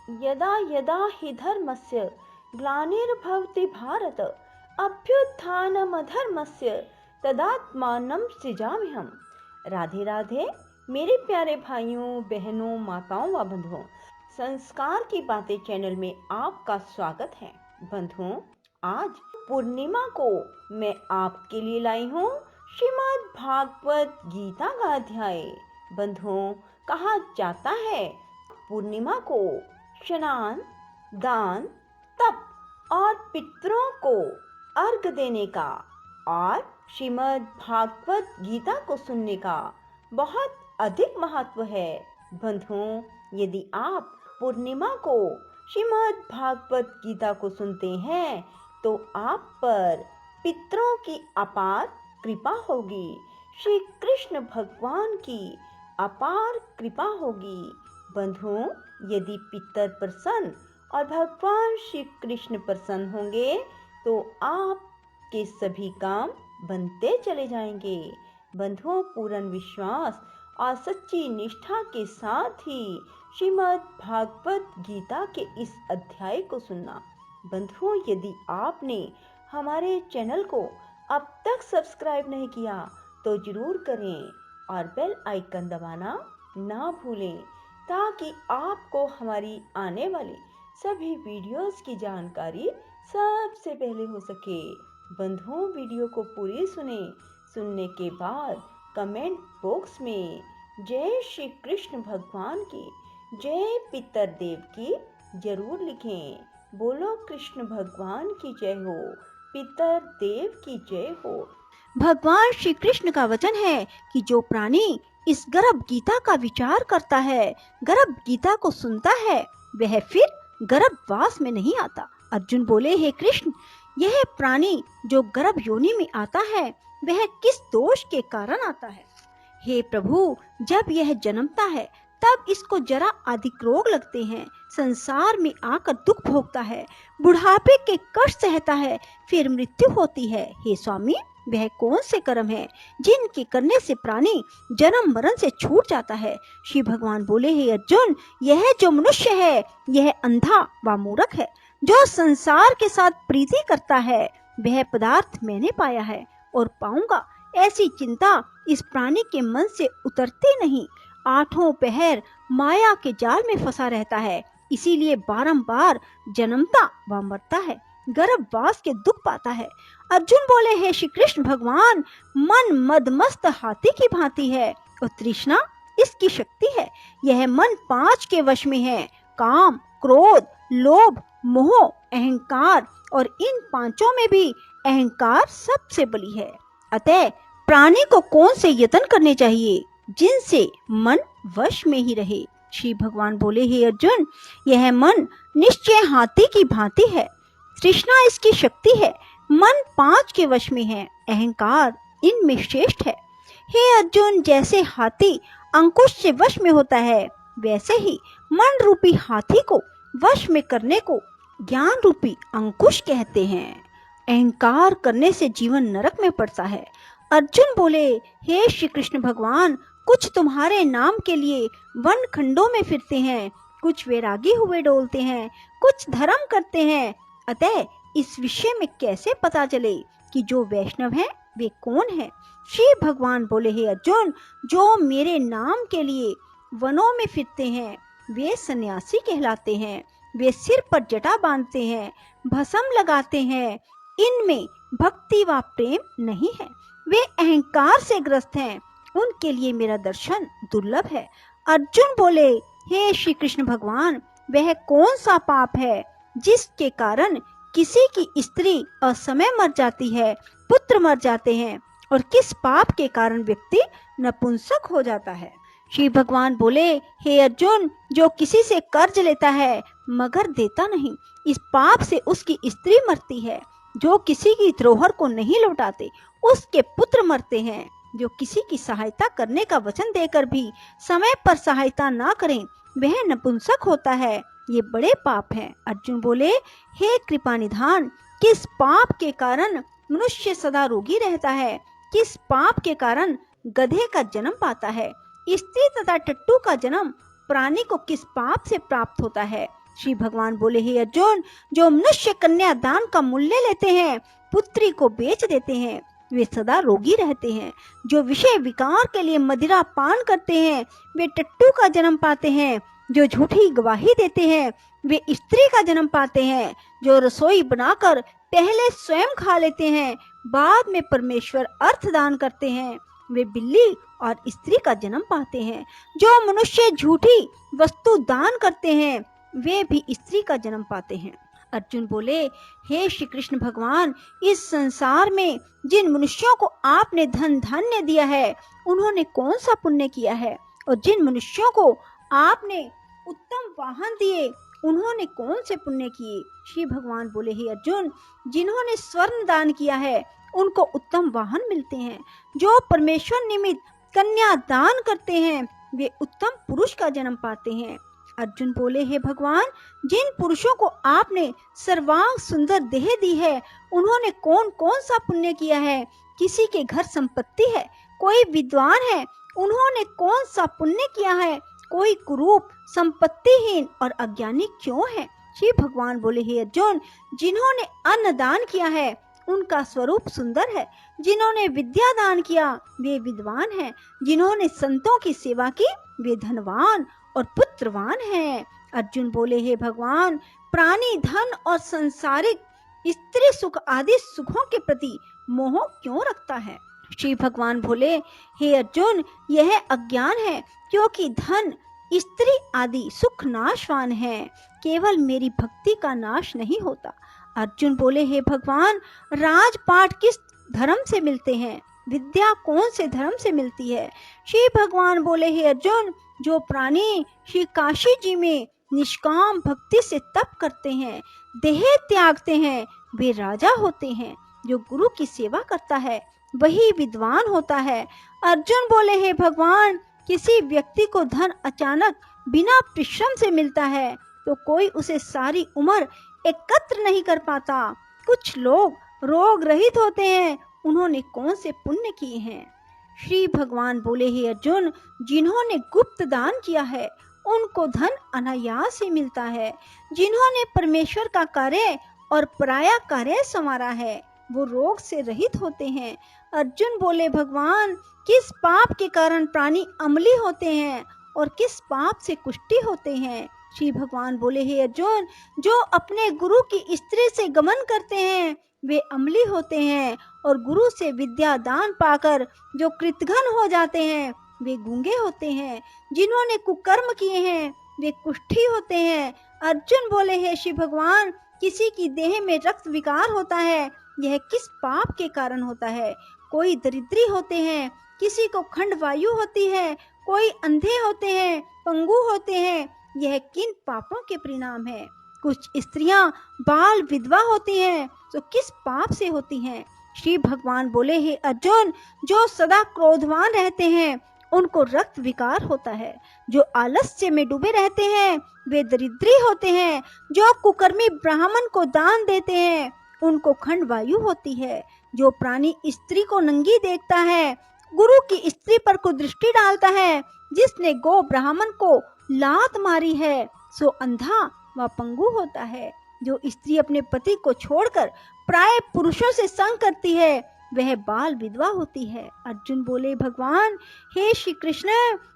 यदा यदा हि धर्मस्य ग्लानिर्भवति भारत अभ्युत्थानमधर्मस्य तदात्मानं सृजाम्यहम्। राधे राधे मेरे प्यारे भाइयों बहनों माताओं व बंधुओं, संस्कार की बातें चैनल में आपका स्वागत है। बंधुओं, आज पूर्णिमा को मैं आपके लिए लाई हूँ श्रीमद् भागवत गीता का अध्याय। बंधुओं, कहा जाता है पूर्णिमा को स्नान, दान, तप और पितरों को अर्घ देने का और श्रीमद् भागवत गीता को सुनने का बहुत अधिक महत्व है। बंधुओं, यदि आप पूर्णिमा को श्रीमद् भागवत गीता को सुनते हैं तो आप पर पितरों की अपार कृपा होगी, श्री कृष्ण भगवान की अपार कृपा होगी। बंधुओं, यदि पितर प्रसन्न और भगवान श्री कृष्ण प्रसन्न होंगे तो आपके सभी काम बनते चले जाएंगे। बंधुओं, पूर्ण विश्वास और सच्ची निष्ठा के साथ ही श्रीमद् भागवत गीता के इस अध्याय को सुनना। बंधुओं, यदि आपने हमारे चैनल को अब तक सब्सक्राइब नहीं किया तो जरूर करें और बेल आइकन दबाना ना भूलें ताकि आपको हमारी आने वाली सभी वीडियोस की जानकारी सबसे पहले हो सके। बंधुओं, वीडियो को पूरी सुनने के बाद कमेंट बॉक्स में जय श्री कृष्ण भगवान की, जय पितर देव की जरूर लिखें। बोलो कृष्ण भगवान की जय हो, पितर देव की जय हो। भगवान श्री कृष्ण का वचन है कि जो प्राणी इस गर्भ गीता का विचार करता है, गर्भ गीता को सुनता है, वह फिर गर्भवास में नहीं आता। अर्जुन बोले, हे कृष्ण, यह प्राणी जो गर्भ योनि में आता है वह किस दोष के कारण आता है? हे प्रभु, जब यह जन्मता है तब इसको जरा अधिक रोग लगते हैं, संसार में आकर दुख भोगता है, बुढ़ापे के कष्ट सहता है, फिर मृत्यु होती है। हे स्वामी, वह कौन से कर्म है जिनके करने से प्राणी जन्म मरण से छूट जाता है? श्री भगवान बोले, हे अर्जुन, यह जो मनुष्य है यह अंधा व मूर्ख है, जो संसार के साथ प्रीति करता है। वह पदार्थ मैंने पाया है और पाऊंगा, ऐसी चिंता इस प्राणी के मन से उतरती नहीं। आठों पहर माया के जाल में फंसा रहता है, इसीलिए बारंबार जन्मता व मरता है, गर्भवास के दुख पाता है। अर्जुन बोले, हे श्री कृष्ण भगवान, मन मदमस्त हाथी की भांति है और तृष्णा इसकी शक्ति है। यह मन 5 के वश में है, काम, क्रोध, लोभ, मोह, अहंकार, और इन 5 में भी अहंकार सबसे बली है। अतः प्राणी को कौन से यत्न करने चाहिए जिनसे मन वश में ही रहे? श्री भगवान बोले, हे अर्जुन, यह मन निश्चय हाथी की भांति है, तृष्णा इसकी शक्ति है, मन 5 के वश में है, अहंकार इनमें श्रेष्ठ है। हे अर्जुन, जैसे हाथी अंकुश से वश में होता है वैसे ही मन रूपी हाथी को वश में करने को ज्ञान रूपी अंकुश कहते हैं। अहंकार करने से जीवन नरक में पड़ता है। अर्जुन बोले, हे श्री कृष्ण भगवान, कुछ तुम्हारे नाम के लिए वन खंडों में फिरते हैं, कुछ वैरागी हुए डोलते हैं, कुछ धर्म करते हैं। अतः इस विषय में कैसे पता चले कि जो वैष्णव हैं वे कौन हैं? श्री भगवान बोले, हे अर्जुन, जो मेरे नाम के लिए वनों में फिरते हैं वे सन्यासी कहलाते हैं। वे सिर पर जटा बांधते हैं, भस्म लगाते हैं, इनमें भक्ति व प्रेम नहीं है। वे अहंकार से ग्रस्त हैं, उनके लिए मेरा दर्शन दुर्लभ है। अर्जुन बोले, हे श्री कृष्ण भगवान, वह कौन सा पाप है जिसके कारण किसी की स्त्री असमय मर जाती है, पुत्र मर जाते हैं, और किस पाप के कारण व्यक्ति नपुंसक हो जाता है? श्री भगवान बोले, हे अर्जुन, जो किसी से कर्ज लेता है मगर देता नहीं, इस पाप से उसकी स्त्री मरती है। जो किसी की धरोहर को नहीं लौटाते उसके पुत्र मरते हैं। जो किसी की सहायता करने का वचन देकर भी समय पर सहायता ना करें वह नपुंसक होता है। ये बड़े पाप हैं। अर्जुन बोले, हे कृपा निधान, किस पाप के कारण मनुष्य सदा रोगी रहता है? किस पाप के कारण गधे का जन्म पाता है? स्त्री तथा टट्टू का जन्म प्राणी को किस पाप से प्राप्त होता है? श्री भगवान बोले, हे अर्जुन, जो मनुष्य कन्या दान का मूल्य लेते हैं, पुत्री को बेच देते हैं, वे सदा रोगी रहते हैं। जो विषय विकार के लिए मदिरा पान करते हैं, वे टट्टू का जन्म पाते हैं। जो झूठी गवाही देते हैं, वे स्त्री का जन्म पाते हैं। जो रसोई बनाकर पहले स्वयं खा लेते हैं, बाद में परमेश्वर अर्थ दान करते हैं, वे बिल्ली और स्त्री का जन्म पाते हैं। जो मनुष्य झूठी वस्तु दान करते हैं, वे भी स्त्री का जन्म पाते हैं। अर्जुन बोले, हे श्री कृष्ण भगवान, इस संसार में जिन मनुष्यों को आपने धन धान्य दिया है, उन्होंने कौन सा पुण्य किया है? और जिन मनुष्यों को आपने उत्तम वाहन दिए, उन्होंने कौन से पुण्य किए? श्री भगवान बोले, हे अर्जुन, जिन्होंने स्वर्ण दान किया है, उनको उत्तम वाहन मिलते हैं। जो परमेश्वर निमित्त कन्या दान करते हैं, वे उत्तम पुरुष का जन्म पाते हैं। अर्जुन बोले, हे भगवान, जिन पुरुषों को आपने सर्वांग सुंदर देह दी है, उन्होंने कौन कौन सा पुण्य किया है? किसी के घर संपत्ति है, कोई विद्वान है, उन्होंने कौन सा पुण्य किया है? कोई कुरूप, संपत्तिहीन और अज्ञानी क्यों है? श्री भगवान बोले, हे अर्जुन, जिन्होंने अन्न दान किया है, उनका स्वरूप सुंदर है। जिन्होंने विद्या दान किया, वे विद्वान हैं। जिन्होंने संतों की सेवा की, वे धनवान और पुत्रवान हैं। अर्जुन बोले, हे भगवान, प्राणी धन और सांसारिक स्त्री सुख आदि सुखों के प्रति मोह क्यों रखता है? श्री भगवान बोले, हे अर्जुन, यह अज्ञान है, क्योंकि धन, स्त्री आदि सुख नाशवान है, केवल मेरी भक्ति का नाश नहीं होता। अर्जुन बोले, हे भगवान, राजपाट किस धर्म से मिलते हैं? विद्या कौन से धर्म से मिलती है? श्री भगवान बोले, हे अर्जुन, जो प्राणी श्री काशी जी में निष्काम भक्ति से तप करते हैं, देह त्यागते हैं, वे राजा होते हैं। जो गुरु की सेवा करता है, वही विद्वान होता है। अर्जुन बोले, हे भगवान, किसी व्यक्ति को धन अचानक बिना परिश्रम से मिलता है, तो कोई उसे सारी उम्र एकत्र नहीं कर पाता। कुछ लोग रोग रहित होते हैं, उन्होंने कौन से पुण्य किए हैं? श्री भगवान बोले, हे अर्जुन, जिन्होंने गुप्त दान किया है, उनको धन अनायास ही मिलता है। जिन्होंने परमेश्वर का कार्य और पराया कार्य संवारा है, वो रोग से रहित होते हैं। अर्जुन बोले, भगवान, किस पाप के कारण प्राणी अम्ली होते हैं और किस पाप से कुष्ठी होते हैं? श्री भगवान बोले, हे अर्जुन, जो अपने गुरु की स्त्री से गमन करते हैं, वे अम्ली होते हैं, और गुरु से विद्या दान पाकर जो कृतघ्न हो जाते हैं, वे गूंगे होते हैं। जिन्होंने कुकर्म किए हैं, वे कुष्ठी होते हैं। अर्जुन बोले, हे श्री भगवान, किसी की देह में रक्त विकार होता है, यह किस पाप के कारण होता है? कोई दरिद्री होते हैं, किसी को खंड वायु होती है, कोई अंधे होते हैं, पंगु होते हैं, यह किन पापों के परिणाम है? कुछ स्त्रियां बाल विधवा होती हैं, तो किस पाप से होती हैं? श्री भगवान बोले, हे अर्जुन, जो सदा क्रोधवान रहते हैं, उनको रक्त विकार होता है। जो आलस्य में डूबे रहते हैं, वे दरिद्री होते हैं। जो कुकर्मी ब्राह्मण को दान देते हैं, उनको खंड वायु होती है। जो प्राणी स्त्री को नंगी देखता है, गुरु की स्त्री पर कुदृष्टि डालता है, जिसने गो ब्राह्मण को लात मारी है, सो अंधा व पंगु होता है। जो स्त्री अपने पति को छोड़कर प्राय पुरुषों से संग करती है, वह बाल विधवा होती है। अर्जुन बोले, भगवान, हे श्री कृष्ण,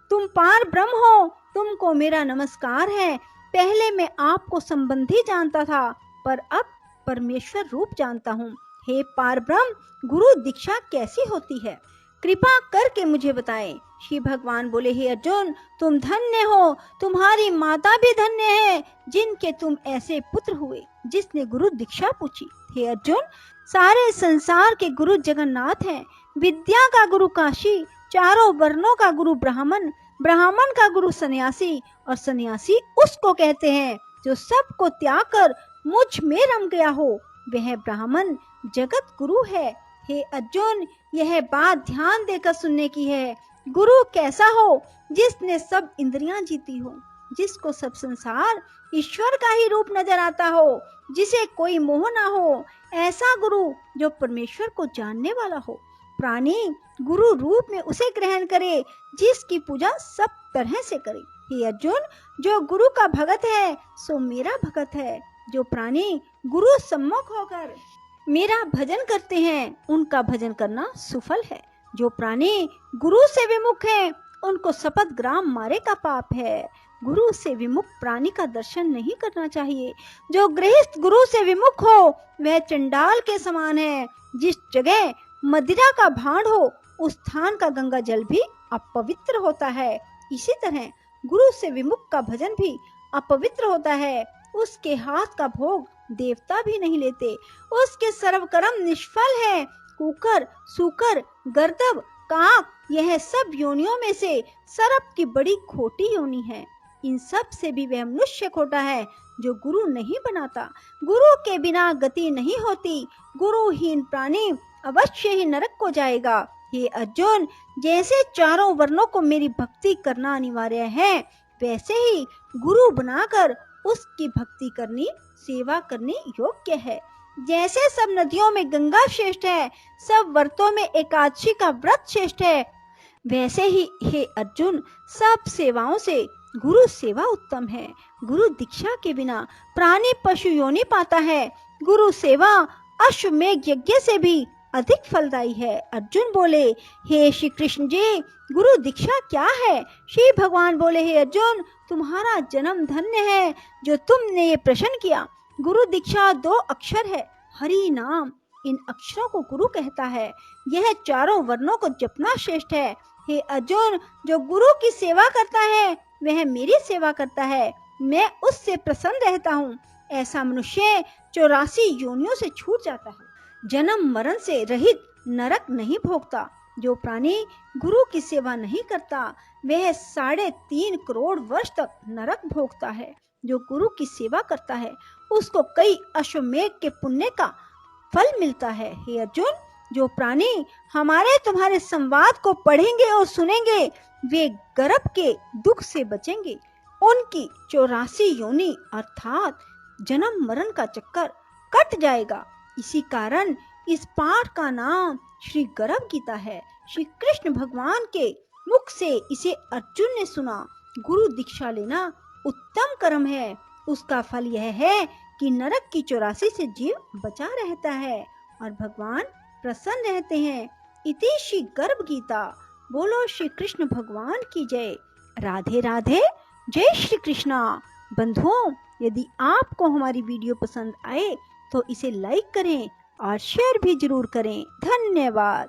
तुम पार ब्रह्म हो, तुमको मेरा नमस्कार है। पहले मैं आपको संबंधी जानता था, पर अब परमेश्वर रूप जानता हूँ। हे पार ब्रह्म, गुरु दीक्षा कैसी होती है? कृपा करके मुझे बताएं। श्री भगवान बोले, हे अर्जुन, तुम धन्य हो, तुम्हारी माता भी धन्य है, जिनके तुम ऐसे पुत्र हुए, जिसने गुरु दीक्षा पूछी। हे अर्जुन, सारे संसार के गुरु जगन्नाथ हैं। विद्या का गुरु काशी, चारों वर्णों का गुरु ब्राह्मण, ब्राह्मण का गुरु सन्यासी, और सन्यासी उसको कहते हैं जो सबको त्याग कर मुझ में रम गया हो, वह ब्राह्मण जगत गुरु है। हे अर्जुन, यह बात ध्यान देकर सुनने की है। गुरु कैसा हो? जिसने सब इंद्रियां जीती हो, जिसको सब संसार ईश्वर का ही रूप नजर आता हो, जिसे कोई मोह ना हो। ऐसा गुरु जो परमेश्वर को जानने वाला हो। प्राणी गुरु रूप में उसे ग्रहण करे जिसकी पूजा सब तरह से करे। हे अर्जुन, जो गुरु का भगत है सो मेरा भगत है। जो प्राणी गुरु सम्मुख होकर मेरा भजन करते हैं उनका भजन करना सुफल है। जो प्राणी गुरु से विमुख है उनको शपथ ग्राम मारे का पाप है। गुरु से विमुख प्राणी का दर्शन नहीं करना चाहिए। जो गृहस्थ गुरु से विमुख हो वह चंडाल के समान है। जिस जगह मदिरा का भांड हो उस स्थान का गंगा जल भी अपवित्र होता है। इसी तरह गुरु से विमुख का भजन भी अपवित्र होता है। उसके हाथ का भोग देवता भी नहीं लेते। उसके सर्व कर्म निष्फल है। कुकर, सूकर, गर्दभ, काक, यह सब योनियों में से सर्प की बड़ी खोटी योनि है। इन सब से भी वह मनुष्य खोटा है जो गुरु नहीं बनाता। गुरु के बिना गति नहीं होती। गुरुहीन प्राणी अवश्य ही नरक को जाएगा। हे अर्जुन, जैसे चारों वर्णों को मेरी भक्ति करना अनिवार्य है वैसे ही गुरु बनाकर उसकी भक्ति करनी, सेवा करनी योग्य है। जैसे सब नदियों में गंगा श्रेष्ठ है, सब व्रतों में एकादशी का व्रत श्रेष्ठ है, वैसे ही हे अर्जुन सब सेवाओं से गुरु सेवा उत्तम है। गुरु दीक्षा के बिना प्राणी पशु योनि पाता है। गुरु सेवा अश्वमेध यज्ञ से भी अधिक फलदायी है। अर्जुन बोले, हे श्री कृष्ण जी, गुरु दीक्षा क्या है? श्री भगवान बोले, हे अर्जुन, तुम्हारा जन्म धन्य है जो तुमने ये प्रश्न किया। गुरु दीक्षा 2 अक्षर है, हरि नाम। इन अक्षरों को गुरु कहता है। यह चारों वर्णों को जपना श्रेष्ठ है। हे अर्जुन, जो गुरु की सेवा करता है वह मेरी सेवा करता है। मैं उससे प्रसन्न रहता हूँ। ऐसा मनुष्य 84 योनियों से छूट जाता है। जन्म मरण से रहित नरक नहीं भोगता। जो प्राणी गुरु की सेवा नहीं करता वह 3.5 करोड़ वर्ष तक नरक भोगता है। जो गुरु की सेवा करता है उसको कई अश्वमेध के पुण्य का फल मिलता है। हे अर्जुन, जो प्राणी हमारे तुम्हारे संवाद को पढ़ेंगे और सुनेंगे वे गर्भ के दुख से बचेंगे। उनकी 84 योनि अर्थात जन्म मरण का चक्कर कट जाएगा। इसी कारण इस पाठ का नाम श्री गर्भ गीता है। श्री कृष्ण भगवान के मुख से इसे अर्जुन ने सुना। गुरु दीक्षा लेना उत्तम कर्म है। उसका फल यह है कि नरक की 84 से जीव बचा रहता है और भगवान प्रसन्न रहते हैं। इति श्री गर्भ गीता। बोलो श्री कृष्ण भगवान की जय। राधे राधे। जय श्री कृष्णा। बंधुओं, यदि आपको हमारी वीडियो पसंद आए तो इसे लाइक करें और शेयर भी जरूर करें। धन्यवाद।